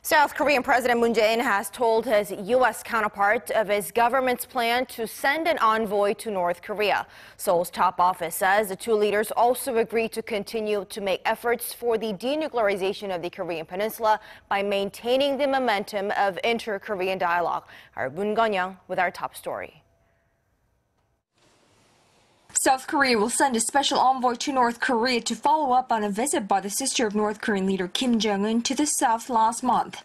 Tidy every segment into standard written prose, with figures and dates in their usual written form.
South Korean President Moon Jae-in has told his U.S. counterpart of his government's plan to send an envoy to North Korea. Seoul's top office says the two leaders also agreed to continue to make efforts for the denuclearization of the Korean Peninsula by maintaining the momentum of inter-Korean dialogue. Our Moon Connyoung with our top story. South Korea will send a special envoy to North Korea to follow up on a visit by the sister of North Korean leader Kim Jong-un to the South last month.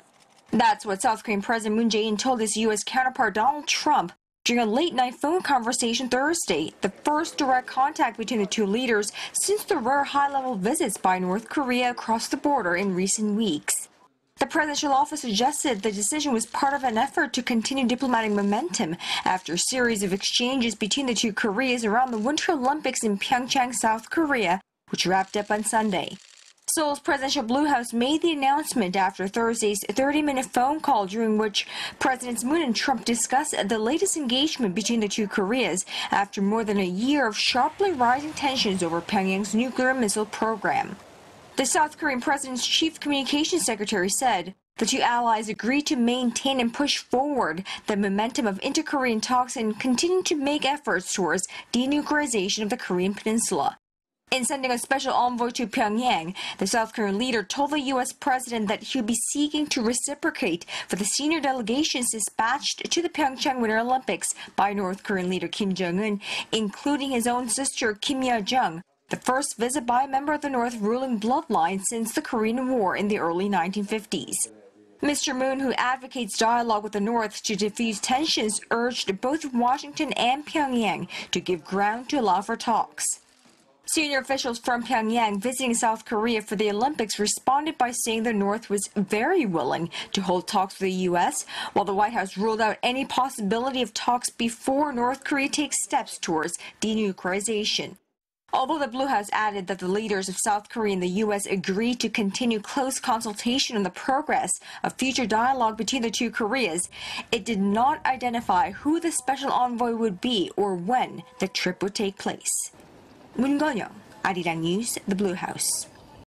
That's what South Korean President Moon Jae-in told his U.S. counterpart Donald Trump during a late-night phone conversation Thursday, the first direct contact between the two leaders since the rare high-level visits by North Korea across the border in recent weeks. The presidential office suggested the decision was part of an effort to continue diplomatic momentum after a series of exchanges between the two Koreas around the Winter Olympics in Pyeongchang, South Korea, which wrapped up on Sunday. Seoul's presidential Blue House made the announcement after Thursday's 30-minute phone call during which Presidents Moon and Trump discussed the latest engagement between the two Koreas after more than a year of sharply rising tensions over Pyongyang's nuclear missile program. The South Korean president's chief communications secretary said the two allies agreed to maintain and push forward the momentum of inter-Korean talks and continue to make efforts towards denuclearization of the Korean Peninsula. In sending a special envoy to Pyongyang, the South Korean leader told the U.S. president that he would be seeking to reciprocate for the senior delegations dispatched to the Pyeongchang Winter Olympics by North Korean leader Kim Jong-un, including his own sister Kim Jong-un, the first visit by a member of the North ruling bloodline since the Korean War in the early 1950s. Mr. Moon, who advocates dialogue with the North to diffuse tensions, urged both Washington and Pyongyang to give ground to allow for talks. Senior officials from Pyongyang visiting South Korea for the Olympics responded by saying the North was very willing to hold talks with the U.S., while the White House ruled out any possibility of talks before North Korea takes steps towards denuclearization. Although the Blue House added that the leaders of South Korea and the U.S. agreed to continue close consultation on the progress of future dialogue between the two Koreas, it did not identify who the special envoy would be or when the trip would take place. Moon Connyoung, Arirang News, the Blue House.